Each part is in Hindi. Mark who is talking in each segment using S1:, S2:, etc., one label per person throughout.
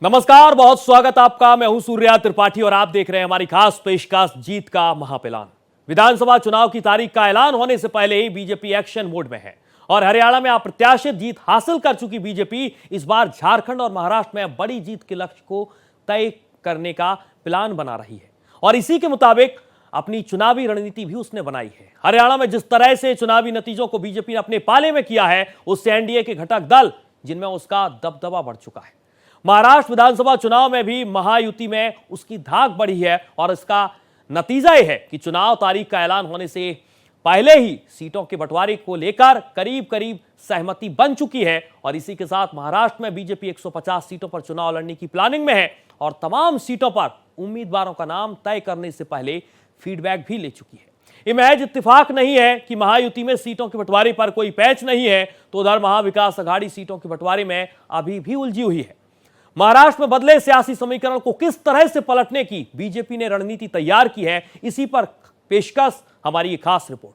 S1: नमस्कार, बहुत स्वागत आपका। मैं हूं सूर्या त्रिपाठी और आप देख रहे हैं हमारी खास पेशकश जीत का महापैलान। विधानसभा चुनाव की तारीख का ऐलान होने से पहले ही बीजेपी एक्शन मोड में है और हरियाणा में अप्रत्याशित जीत हासिल कर चुकी बीजेपी इस बार झारखंड और महाराष्ट्र में बड़ी जीत के लक्ष्य को तय करने का प्लान बना रही है और इसी के मुताबिक अपनी चुनावी रणनीति भी उसने बनाई है। हरियाणा में जिस तरह से चुनावी नतीजों को बीजेपी ने अपने पाले में किया है, उससे एनडीए के घटक दल जिनमें उसका दबदबा बढ़ चुका है। महाराष्ट्र विधानसभा चुनाव में भी महायुति में उसकी धाक बढ़ी है और इसका नतीजा यह है कि चुनाव तारीख का ऐलान होने से पहले ही सीटों के बंटवारे को लेकर करीब करीब सहमति बन चुकी है और इसी के साथ महाराष्ट्र में बीजेपी 150 सीटों पर चुनाव लड़ने की प्लानिंग में है और तमाम सीटों पर उम्मीदवारों का नाम तय करने से पहले फीडबैक भी ले चुकी है। यह महज इत्तेफाक नहीं है कि महायुति में सीटों के बंटवारे पर कोई पैच नहीं है, तो उधर महाविकास अघाड़ी सीटों के बंटवारे में अभी भी उलझी हुई है। महाराष्ट्र में बदले सियासी समीकरण को किस तरह से पलटने की बीजेपी ने रणनीति तैयार की है, इसी पर पेशकश हमारी एक खास रिपोर्ट।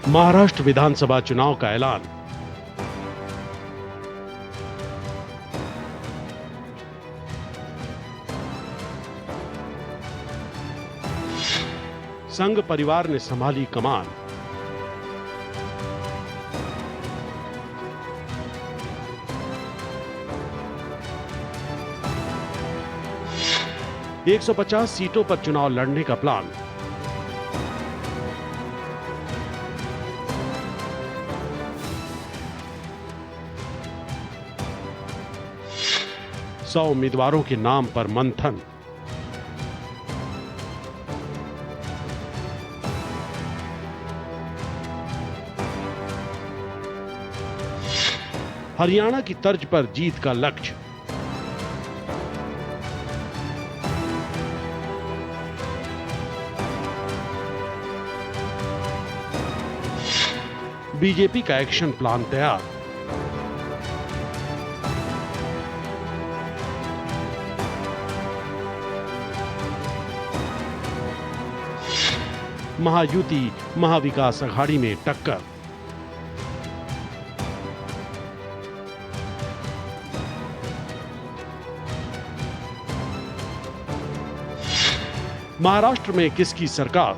S2: महाराष्ट्र विधानसभा चुनाव का ऐलान। संघ परिवार ने संभाली कमान। एक 150 सीटों पर चुनाव लड़ने का प्लान। सौ उम्मीदवारों के नाम पर मंथन। हरियाणा की तर्ज पर जीत का लक्ष्य। बीजेपी का एक्शन प्लान तैयार। महायुति महाविकास अघाड़ी में टक्कर। महाराष्ट्र में किसकी सरकार?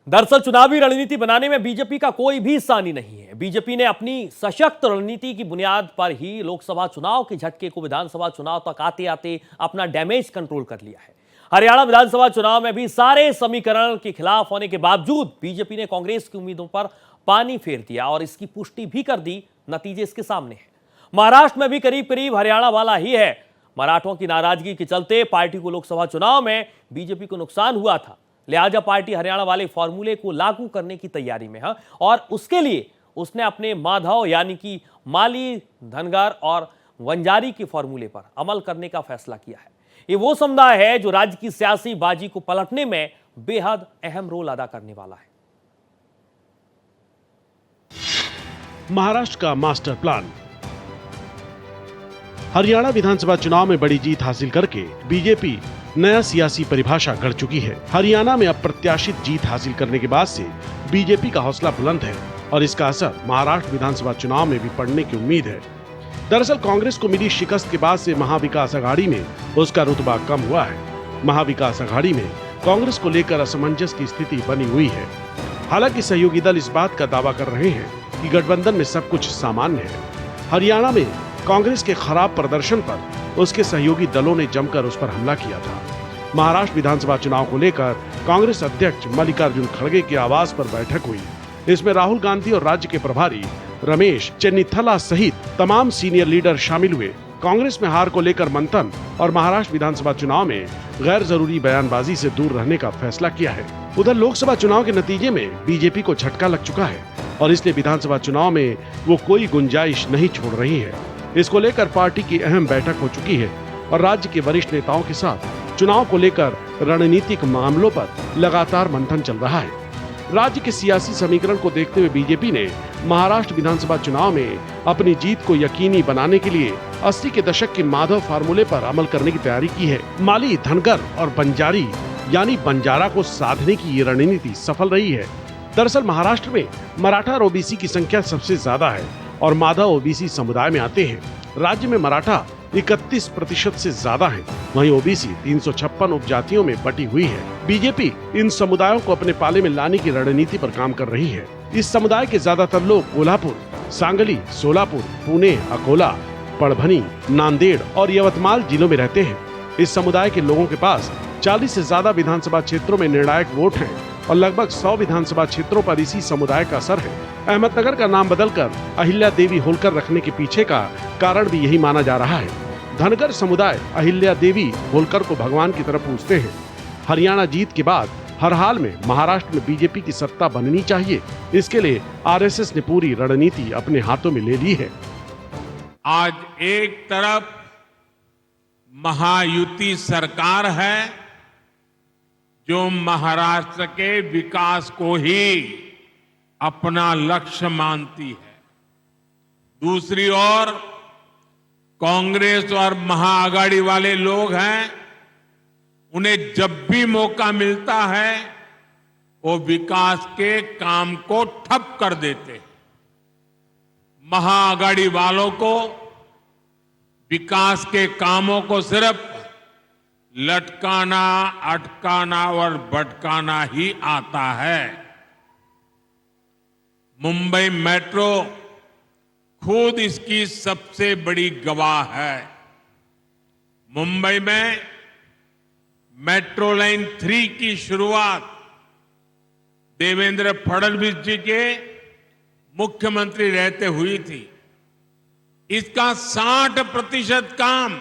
S1: दरअसल चुनावी रणनीति बनाने में बीजेपी का कोई भी सानी नहीं है। बीजेपी ने अपनी सशक्त रणनीति की बुनियाद पर ही लोकसभा चुनाव के झटके को विधानसभा चुनाव तक आते आते अपना डैमेज कंट्रोल कर लिया है। हरियाणा विधानसभा चुनाव में भी सारे समीकरण के खिलाफ होने के बावजूद बीजेपी ने कांग्रेस की उम्मीदों पर पानी फेर दिया और इसकी पुष्टि भी कर दी। नतीजे इसके सामने हैं। महाराष्ट्र में भी करीब करीब हरियाणा वाला ही है। मराठों की नाराजगी के चलते पार्टी को लोकसभा चुनाव में बीजेपी को नुकसान हुआ था, लिहाजा पार्टी हरियाणा वाले फॉर्मूले को लागू करने की तैयारी में है और उसके लिए उसने अपने माधव यानी कि माली, धनगर और वंजारी के फॉर्मूले पर अमल करने का फैसला किया है। ये वो समुदाय है जो राज्य की सियासी बाजी को पलटने में बेहद अहम रोल अदा करने वाला है।
S2: महाराष्ट्र का मास्टर प्लान। हरियाणा विधानसभा चुनाव में बड़ी जीत हासिल करके बीजेपी नया सियासी परिभाषा गढ़ चुकी है। हरियाणा में अप्रत्याशित जीत हासिल करने के बाद से बीजेपी का हौसला बुलंद है और इसका असर महाराष्ट्र विधानसभा चुनाव में भी पड़ने की उम्मीद है। दरअसल कांग्रेस को मिली शिकस्त के बाद से महाविकास अघाड़ी में उसका रुतबा कम हुआ है। महाविकास अघाड़ी में कांग्रेस को लेकर असमंजस की स्थिति बनी हुई है। हालांकि सहयोगी दल इस बात का दावा कर रहे हैं कि गठबंधन में सब कुछ सामान्य है। हरियाणा में कांग्रेस के खराब प्रदर्शन पर उसके सहयोगी दलों ने जमकर उस पर हमला किया था। महाराष्ट्र विधानसभा चुनाव को लेकर कांग्रेस अध्यक्ष मल्लिकार्जुन खड़गे के आवास पर बैठक हुई। इसमें राहुल गांधी और राज्य के प्रभारी रमेश चेन्निथला सहित तमाम सीनियर लीडर शामिल हुए। कांग्रेस में हार को लेकर मंथन और महाराष्ट्र विधानसभा चुनाव में गैर जरूरी बयानबाजी से दूर रहने का फैसला किया है। उधर लोकसभा चुनाव के नतीजे में बीजेपी को झटका लग चुका है और इसलिए विधानसभा चुनाव में वो कोई गुंजाइश नहीं छोड़ रही है। इसको लेकर पार्टी की अहम बैठक हो चुकी है और राज्य के वरिष्ठ नेताओं के साथ चुनाव को लेकर रणनीतिक मामलों पर लगातार मंथन चल रहा है। राज्य के सियासी समीकरण को देखते हुए बीजेपी ने महाराष्ट्र विधानसभा चुनाव में अपनी जीत को यकीनी बनाने के लिए 80 के दशक के माधव फार्मूले पर अमल करने की तैयारी की है। माली, धनगर और बंजारी यानी बंजारा को साधने की ये रणनीति सफल रही है। दरअसल महाराष्ट्र में मराठा और ओबीसी की संख्या सबसे ज्यादा है और माधव ओबीसी समुदाय में आते हैं। राज्य में मराठा 31% से ज्यादा है, वहीं ओबीसी 356 उपजातियों में बटी हुई है। बीजेपी इन समुदायों को अपने पाले में लाने की रणनीति पर काम कर रही है। इस समुदाय के ज्यादातर लोग कोल्हापुर, सांगली, सोलापुर, पुणे, अकोला, परभनी, नांदेड़ और यवतमाल जिलों में रहते हैं। इस समुदाय के लोगों के पास 40 से ज्यादा विधानसभा क्षेत्रों में निर्णायक वोट हैं और लगभग 100 विधानसभा क्षेत्रों पर इसी समुदाय का असर है। अहमदनगर का नाम बदलकर अहिल्या देवी होलकर रखने के पीछे का कारण भी यही माना जा रहा है। धनगर समुदाय अहिल्या देवी होलकर को भगवान की तरफ पूजते हैं। हरियाणा जीत के बाद हर हाल में महाराष्ट्र में बीजेपी की सत्ता बननी चाहिए, इसके लिए आरएसएस ने पूरी रणनीति अपने हाथों में ले ली है।
S3: आज एक तरफ महायुति सरकार है जो महाराष्ट्र के विकास को ही अपना लक्ष्य मानती है, दूसरी ओर कांग्रेस और महाआघाड़ी वाले लोग हैं, उन्हें जब भी मौका मिलता है वो विकास के काम को ठप कर देते हैं। महाआघाड़ी वालों को विकास के कामों को सिर्फ लटकाना, अटकाना और भटकाना ही आता है। मुंबई मेट्रो खुद इसकी सबसे बड़ी गवाह है। मुंबई में मेट्रो लाइन 3 की शुरुआत देवेंद्र फडणवीस जी के मुख्यमंत्री रहते हुई थी। इसका 60% काम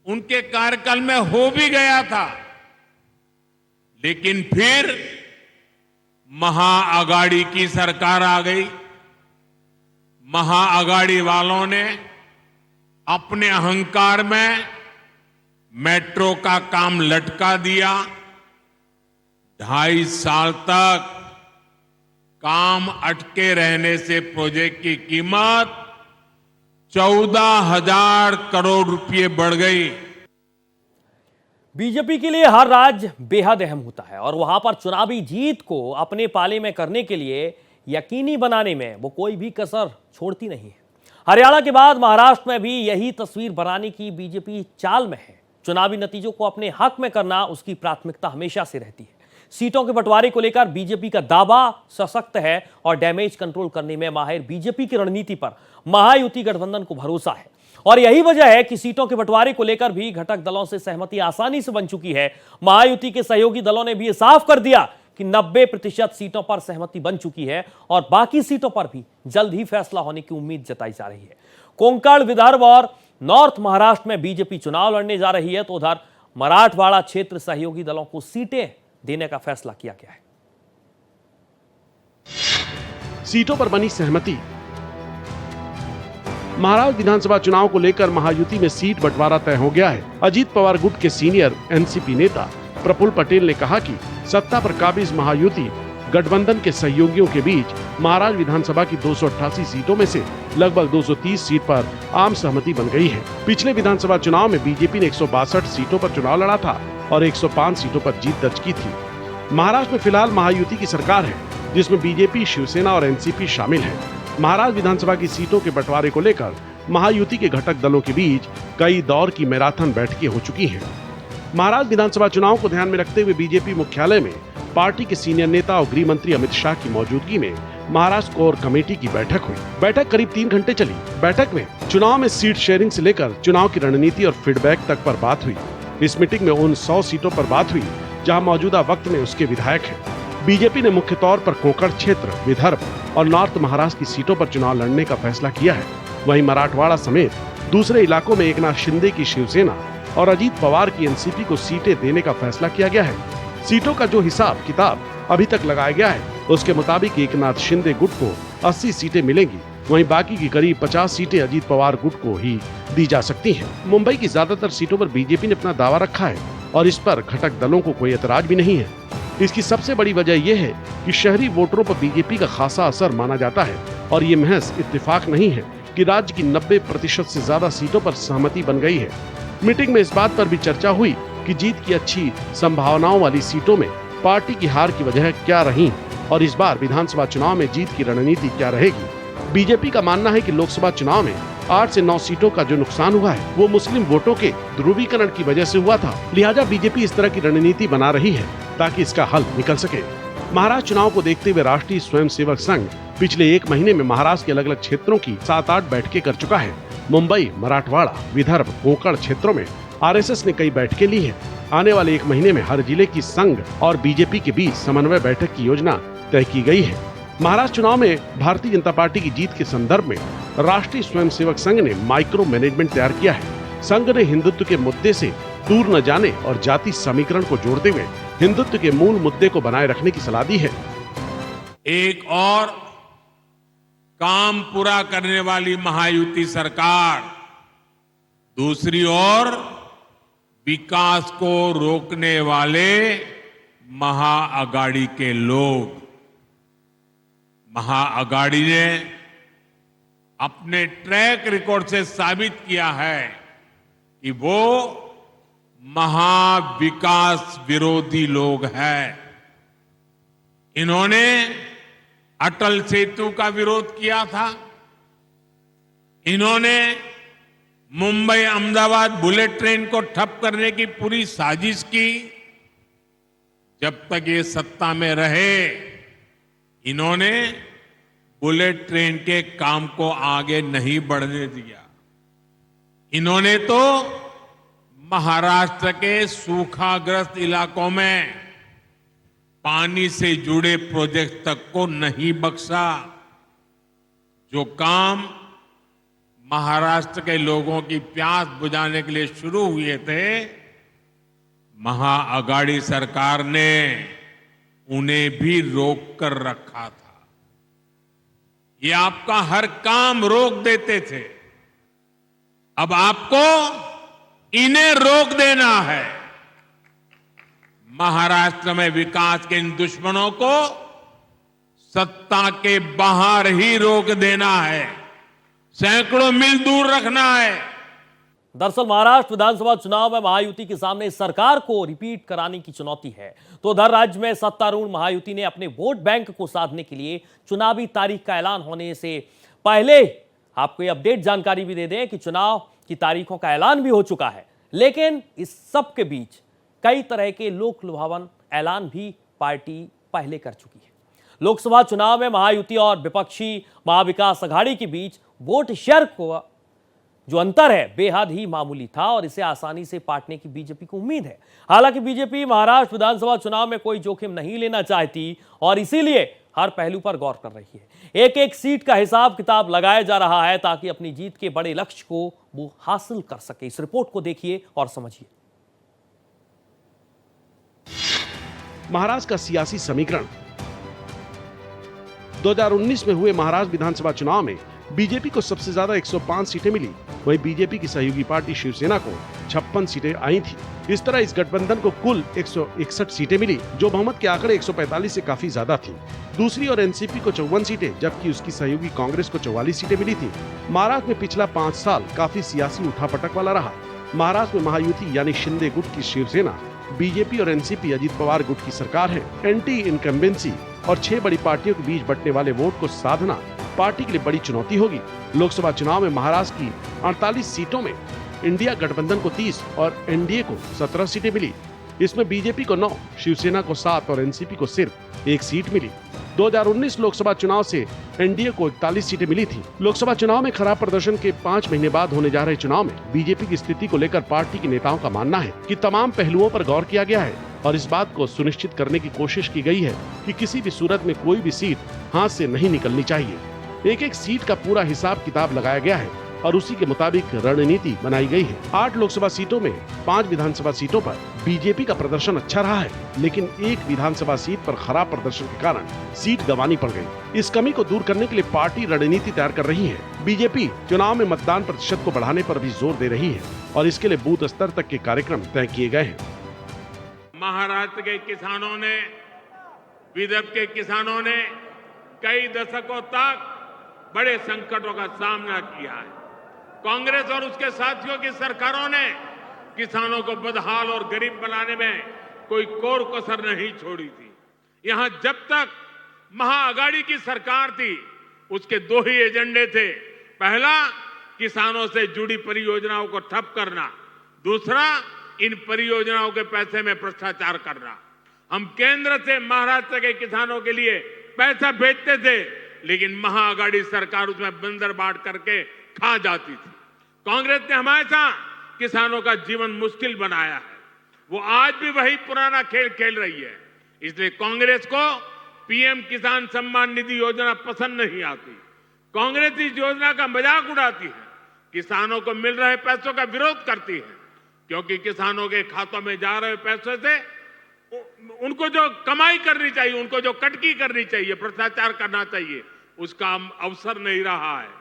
S3: उनके कार्यकाल में हो भी गया था, लेकिन फिर महाआघाड़ी की सरकार आ गई। महाआघाड़ी वालों ने अपने अहंकार में मेट्रो का काम लटका दिया। 2.5 साल तक काम अटके रहने से प्रोजेक्ट की कीमत 14,000 करोड़ रुपए बढ़ गई।
S1: बीजेपी के लिए हर राज्य बेहद अहम होता है और वहां पर चुनावी जीत को अपने पाले में करने के लिए यकीनी बनाने में वो कोई भी कसर छोड़ती नहीं है। हरियाणा के बाद महाराष्ट्र में भी यही तस्वीर बनाने की बीजेपी चाल में है। चुनावी नतीजों को अपने हक में करना उसकी प्राथमिकता हमेशा से रहती है। सीटों के बंटवारे को लेकर बीजेपी का दावा सशक्त है और डैमेज कंट्रोल करने में माहिर बीजेपी की रणनीति पर महायुति गठबंधन को भरोसा है और यही वजह है कि सीटों के बंटवारे को लेकर भी घटक दलों से सहमति आसानी से बन चुकी है। महायुति के सहयोगी दलों ने भी यह साफ कर दिया कि 90% सीटों पर सहमति बन चुकी है और बाकी सीटों पर भी जल्द ही फैसला होने की उम्मीद जताई जा रही है। कोंकण, विदर्भ और नॉर्थ महाराष्ट्र में बीजेपी चुनाव लड़ने जा रही है तो उधर मराठवाड़ा क्षेत्र सहयोगी दलों को सीटें देने का फैसला किया गया है।
S2: सीटों पर बनी सहमति। महाराष्ट्र विधानसभा चुनाव को लेकर महायुति में सीट बंटवारा तय हो गया है। अजीत पवार गुट के सीनियर एनसीपी नेता प्रफुल्ल पटेल ने कहा कि सत्ता पर काबिज महायुति गठबंधन के सहयोगियों के बीच महाराष्ट्र विधानसभा की 288 सीटों में से लगभग 230 सीट पर आम सहमति बन गई है। पिछले विधानसभा चुनाव में बीजेपी ने 162 सीटों पर चुनाव लड़ा था और 105 सीटों पर जीत दर्ज की थी। महाराष्ट्र में फिलहाल महायुति की सरकार है, जिसमें बीजेपी, शिवसेना और एनसीपी शामिल है। महाराष्ट्र विधानसभा की सीटों के बंटवारे को लेकर महायुति के घटक दलों के बीच कई दौर की मैराथन बैठकें हो चुकी हैं। महाराष्ट्र विधानसभा चुनाव को ध्यान में रखते हुए बीजेपी मुख्यालय में पार्टी के सीनियर नेता और गृह मंत्री अमित शाह की मौजूदगी में महाराष्ट्र कोर कमेटी की बैठक हुई। बैठक करीब 3 घंटे चली। बैठक में चुनाव में सीट शेयरिंग से लेकर चुनाव की रणनीति और फीडबैक तक पर बात हुई। इस मीटिंग में उन 100 सीटों पर बात हुई जहां मौजूदा वक्त में उसके विधायक हैं। बीजेपी ने मुख्य तौर पर कोंकण क्षेत्र, विदर्भ और नॉर्थ महाराष्ट्र की सीटों पर चुनाव लड़ने का फैसला किया है। वहीं मराठवाड़ा समेत दूसरे इलाकों में एकनाथ शिंदे की शिवसेना और अजीत पवार की एनसीपी को सीटें देने का फैसला किया गया है। सीटों का जो हिसाब किताब अभी तक लगाया गया है, उसके मुताबिक एकनाथ शिंदे गुट को 80 सीटें मिलेंगी, वहीं बाकी की करीब 50 सीटें अजीत पवार गुट को ही दी जा सकती हैं। मुंबई की ज्यादातर सीटों पर बीजेपी ने अपना दावा रखा है और इस पर घटक दलों को कोई एतराज भी नहीं है। इसकी सबसे बड़ी वजह यह है कि शहरी वोटरों पर बीजेपी का खासा असर माना जाता है और ये महज इत्तेफाक नहीं है कि राज्य की 90% से ज्यादा सीटों पर सहमति बन गई है। मीटिंग में इस बात पर भी चर्चा हुई कि जीत की अच्छी संभावनाओं वाली सीटों में पार्टी की हार की वजह क्या रही और इस बार विधानसभा चुनाव में जीत की रणनीति क्या रहेगी। बीजेपी का मानना है कि लोकसभा चुनाव में 8 से 9 सीटों का जो नुकसान हुआ है वो मुस्लिम वोटों के ध्रुवीकरण की वजह से हुआ था, लिहाजा बीजेपी इस तरह की रणनीति बना रही है ताकि इसका हल निकल सके। महाराष्ट्र चुनाव को देखते हुए राष्ट्रीय स्वयंसेवक संघ पिछले 1 महीने में महाराष्ट्र के अलग अलग क्षेत्रों की 7-8 बैठकें कर चुका है। मुंबई, मराठवाड़ा, विदर्भ, कोंकण क्षेत्रों में आरएसएस ने कई बैठकें ली है। आने वाले 1 महीने में हर जिले की संघ और बीजेपी के बीच समन्वय बैठक की योजना तय की गई है। महाराष्ट्र चुनाव में भारतीय जनता पार्टी की जीत के संदर्भ में राष्ट्रीय स्वयंसेवक संघ ने माइक्रो मैनेजमेंट तैयार किया है। संघ ने हिंदुत्व के मुद्दे से दूर न जाने और जाति समीकरण को जोड़ते हुए हिंदुत्व के मूल मुद्दे को बनाए रखने की सलाह दी है।
S3: एक और काम पूरा करने वाली महायुति सरकार, दूसरी ओर विकास को रोकने वाले महाअगाड़ी के लोग। महाअगाड़ी ने अपने ट्रैक रिकॉर्ड से साबित किया है कि वो महाविकास विरोधी लोग हैं। इन्होंने अटल सेतु का विरोध किया था, इन्होंने मुंबई अहमदाबाद बुलेट ट्रेन को ठप करने की पूरी साजिश की। जब तक ये सत्ता में रहे इन्होंने बुलेट ट्रेन के काम को आगे नहीं बढ़ने दिया। इन्होंने तो महाराष्ट्र के सूखाग्रस्त इलाकों में पानी से जुड़े प्रोजेक्ट तक को नहीं बख्शा। जो काम महाराष्ट्र के लोगों की प्यास बुझाने के लिए शुरू हुए थे, महाअगाड़ी सरकार ने उन्हें भी रोक कर रखा था। ये आपका हर काम रोक देते थे, अब आपको इन्हें रोक देना है। महाराष्ट्र में विकास के इन दुश्मनों को सत्ता के बाहर ही रोक देना है, सैकड़ों मील दूर रखना है।
S1: दरअसल महाराष्ट्र विधानसभा चुनाव में महायुति के सामने सरकार को रिपीट कराने की चुनौती है, तो उधर राज्य में सत्तारूढ़ महायुति ने अपने वोट बैंक को साधने के लिए चुनावी तारीख का ऐलान होने से पहले आपको ये अपडेट जानकारी भी दे दें कि चुनाव की तारीखों का ऐलान भी हो चुका है। लेकिन इस सब के बीच कई तरह के लोक लुभावन ऐलान भी पार्टी पहले कर चुकी है। लोकसभा चुनाव में महायुति और विपक्षी महाविकास अघाड़ी के बीच वोट शेयर को जो अंतर है बेहद ही मामूली था और इसे आसानी से पाटने की बीजेपी को उम्मीद है। हालांकि बीजेपी महाराष्ट्र विधानसभा चुनाव में कोई जोखिम नहीं लेना चाहती और इसीलिए हर पहलू पर गौर कर रही है। एक एक सीट का हिसाब किताब लगाया जा रहा है ताकि अपनी जीत के बड़े लक्ष्य को वो हासिल कर सके। इस रिपोर्ट को देखिए और समझिए।
S2: महाराष्ट्र का सियासी समीकरण। 2019 में हुए महाराष्ट्र विधानसभा चुनाव में बीजेपी को सबसे ज्यादा 105 सीटें मिली, वहीं बीजेपी की सहयोगी पार्टी शिवसेना को 56 सीटें आई थी। इस तरह इस गठबंधन को कुल 161 सीटें मिली, जो बहुमत के आंकड़े 145 से काफी ज्यादा थी। दूसरी ओर एनसीपी को 54 सीटें, जबकि उसकी सहयोगी कांग्रेस को 44 सीटें मिली थी। महाराष्ट्र में पिछला 5 साल काफी सियासी उठापटक वाला रहा। महाराष्ट्र में महायुति यानी शिंदे गुट की शिवसेना, बीजेपी और एनसीपी अजित पवार गुट की सरकार है। एंटी इनकम्बेंसी और 6 बड़ी पार्टियों के बीच बंटने वाले वोट को साधना पार्टी के लिए बड़ी चुनौती होगी। लोकसभा चुनाव में महाराष्ट्र की 48 सीटों में इंडिया गठबंधन को 30 और एनडीए को 17 सीटें मिली। इसमें बीजेपी को 9, शिवसेना को 7 और एनसीपी को सिर्फ 1 सीट मिली। 2019 लोकसभा चुनाव से एनडीए को 41 सीटें मिली थी। लोकसभा चुनाव में खराब प्रदर्शन के 5 महीने बाद होने जा रहे चुनाव में बीजेपी की स्थिति को लेकर पार्टी के नेताओं का मानना है कि तमाम पहलुओं पर गौर किया गया है और इस बात को सुनिश्चित करने की कोशिश की गई है कि किसी भी सूरत में कोई भी सीट हाथ से नहीं निकलनी चाहिए। एक एक सीट का पूरा हिसाब किताब लगाया गया है और उसी के मुताबिक रणनीति बनाई गई है। 8 लोकसभा सीटों में 5 विधानसभा सीटों पर बीजेपी का प्रदर्शन अच्छा रहा है, लेकिन एक विधानसभा सीट पर खराब प्रदर्शन के कारण सीट गंवानी पड़ गई। इस कमी को दूर करने के लिए पार्टी रणनीति तैयार कर रही है। बीजेपी चुनाव में मतदान प्रतिशत को बढ़ाने पर भी जोर दे रही है और इसके लिए बूथ स्तर तक के कार्यक्रम तय किए गए हैं।
S3: महाराष्ट्र के किसानों ने विदर्भ के किसानों ने कई दशकों तक बड़े संकटों का सामना किया है। कांग्रेस और उसके साथियों की सरकारों ने किसानों को बदहाल और गरीब बनाने में कोई कोर कसर नहीं छोड़ी थी। यहां जब तक महाअघाड़ी की सरकार थी, उसके दो ही एजेंडे थे। पहला, किसानों से जुड़ी परियोजनाओं को ठप करना। दूसरा, इन परियोजनाओं के पैसे में भ्रष्टाचार करना। हम केंद्र से महाराष्ट्र के किसानों के लिए पैसा भेजते थे, लेकिन महाअघाड़ी सरकार उसमें बंदर बांट करके खा जाती थी। कांग्रेस ने हमेशा किसानों का जीवन मुश्किल बनाया है। वो आज भी वही पुराना खेल खेल रही है। इसलिए कांग्रेस को पीएम किसान सम्मान निधि योजना पसंद नहीं आती। कांग्रेस इस योजना का मजाक उड़ाती है, किसानों को मिल रहे पैसों का विरोध करती है, क्योंकि किसानों के खातों में जा रहे पैसों से उनको जो कमाई करनी चाहिए, उनको जो कटकी करनी चाहिए, भ्रष्टाचार करना चाहिए, उसका अवसर नहीं रहा है।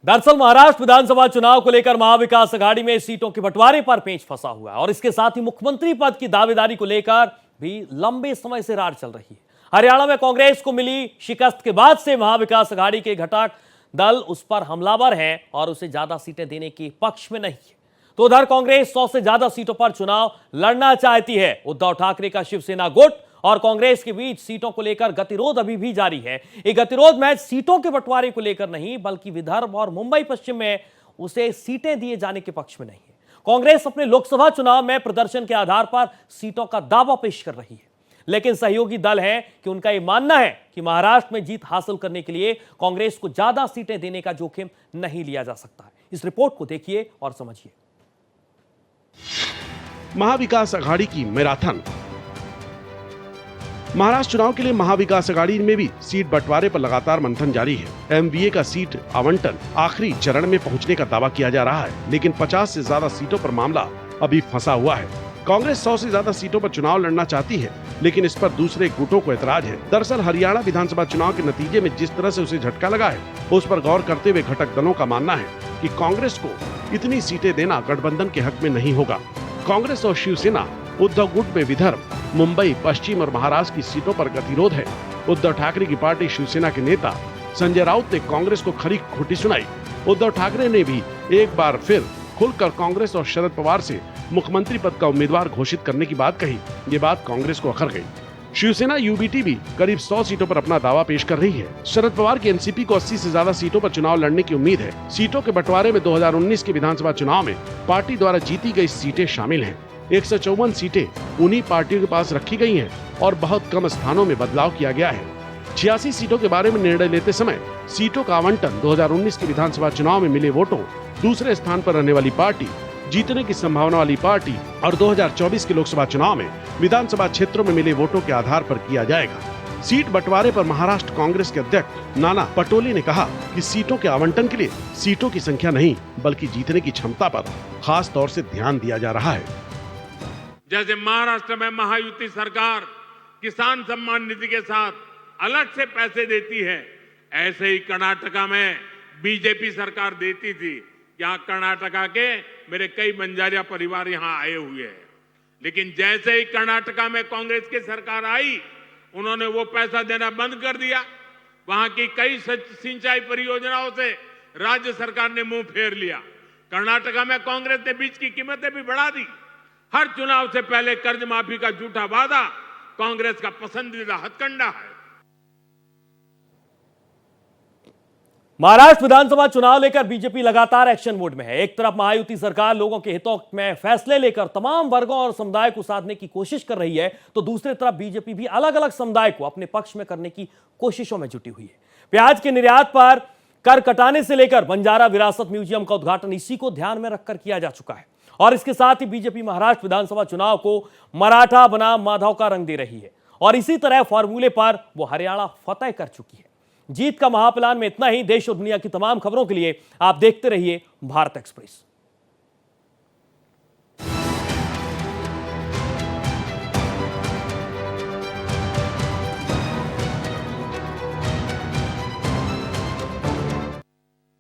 S1: दरअसल महाराष्ट्र विधानसभा चुनाव को लेकर महाविकास अघाड़ी में सीटों के बंटवारे पर पेंच फंसा हुआ है और इसके साथ ही मुख्यमंत्री पद की दावेदारी को लेकर भी लंबे समय से रार चल रही है। हरियाणा में कांग्रेस को मिली शिकस्त के बाद से महाविकास अघाड़ी के घटक दल उस पर हमलावर हैं और उसे ज्यादा सीटें देने के पक्ष में नहीं है। तो उधर कांग्रेस 100 से ज्यादा सीटों पर चुनाव लड़ना चाहती है। उद्धव ठाकरे का शिवसेना गुट और कांग्रेस के बीच सीटों को लेकर गतिरोध अभी भी जारी है। ये गतिरोध महज सीटों के बंटवारे को लेकर नहीं, बल्कि विदर्भ और मुंबई पश्चिम में उसे सीटें दिए जाने के पक्ष में नहीं है। कांग्रेस अपने लोकसभा चुनाव में प्रदर्शन के आधार पर सीटों का दावा पेश कर रही है, लेकिन सहयोगी दल हैं कि उनका यह मानना है कि महाराष्ट्र में जीत हासिल करने के लिए कांग्रेस को ज्यादा सीटें देने का जोखिम नहीं लिया जा सकता है। इस रिपोर्ट को देखिए और समझिए।
S2: महाविकास अघाड़ी की मैराथन। महाराष्ट्र चुनाव के लिए महाविकास अघाड़ी में भी सीट बंटवारे पर लगातार मंथन जारी है। एमवीए का सीट आवंटन आखिरी चरण में पहुंचने का दावा किया जा रहा है, लेकिन 50 से ज्यादा सीटों पर मामला अभी फंसा हुआ है। कांग्रेस 100 से ज्यादा सीटों पर चुनाव लड़ना चाहती है, लेकिन इस पर दूसरे गुटों को ऐतराज है। दरअसल हरियाणा विधानसभा चुनाव के नतीजे में जिस तरह से उसे झटका लगा है, उस पर गौर करते हुए घटक दलों का मानना है कि कांग्रेस को इतनी सीटें देना गठबंधन के हक में नहीं होगा। कांग्रेस और शिवसेना उद्धव गुट में विदर्भ, मुंबई पश्चिम और महाराष्ट्र की सीटों पर गतिरोध है। उद्धव ठाकरे की पार्टी शिवसेना के नेता संजय राउत ने कांग्रेस को खरी खोटी सुनाई। उद्धव ठाकरे ने भी एक बार फिर खुलकर कांग्रेस और शरद पवार से मुख्यमंत्री पद का उम्मीदवार घोषित करने की बात कही। ये बात कांग्रेस को अखर गई। शिवसेना यूबीटी भी करीब 100 सीटों पर अपना दावा पेश कर रही है। शरद पवार की एनसीपी को 80 से ज्यादा सीटों पर चुनाव लड़ने की उम्मीद है। सीटों के बंटवारे में 2019 के विधानसभा चुनाव में पार्टी द्वारा जीती गई सीटें शामिल हैं। 154 सीटें उन्हीं पार्टियों के पास रखी गई हैं और बहुत कम स्थानों में बदलाव किया गया है। 86 सीटों के बारे में निर्णय लेते समय सीटों का आवंटन 2019 के विधानसभा चुनाव में मिले वोटों, दूसरे स्थान पर रहने वाली पार्टी, जीतने की संभावना वाली पार्टी और 2024 के लोकसभा चुनाव में विधानसभा क्षेत्रों में मिले वोटों के आधार पर किया जाएगा। सीट बंटवारे पर महाराष्ट्र कांग्रेस के अध्यक्ष नाना पटोले ने कहा कि सीटों के आवंटन के लिए सीटों की संख्या नहीं, बल्कि जीतने की क्षमता पर खास तौर से ध्यान दिया जा रहा है।
S3: जैसे महाराष्ट्र में महायुति सरकार किसान सम्मान निधि के साथ अलग से पैसे देती है, ऐसे ही कर्नाटका में बीजेपी सरकार देती थी। यहाँ कर्नाटका के मेरे कई बंजारिया परिवार यहाँ आए हुए हैं, लेकिन जैसे ही कर्नाटका में कांग्रेस की सरकार आई, उन्होंने वो पैसा देना बंद कर दिया। वहां की कई सिंचाई परियोजनाओं से राज्य सरकार ने मुंह फेर लिया। कर्नाटका में कांग्रेस ने बीज की कीमतें भी बढ़ा दी। हर चुनाव से पहले कर्ज माफी का झूठा वादा कांग्रेस का पसंदीदा हथकंडा है।
S1: महाराष्ट्र विधानसभा चुनाव लेकर बीजेपी लगातार एक्शन मोड में है। एक तरफ महायुति सरकार लोगों के हितों में फैसले लेकर तमाम वर्गों और समुदाय को साधने की कोशिश कर रही है, तो दूसरी तरफ बीजेपी भी अलग अलग समुदाय को अपने पक्ष में करने की कोशिशों में जुटी हुई है। प्याज के निर्यात पर कर कटाने से लेकर बंजारा विरासत म्यूजियम का उद्घाटन इसी को ध्यान में रखकर किया जा चुका है और इसके साथ ही बीजेपी महाराष्ट्र विधानसभा चुनाव को मराठा बनाम माधव का रंग दे रही है और इसी तरह फॉर्मूले पर वो हरियाणा फतेह कर चुकी है। जीत का महाप्लान में इतना ही। देश और दुनिया की तमाम खबरों के लिए आप देखते रहिए भारत एक्सप्रेस।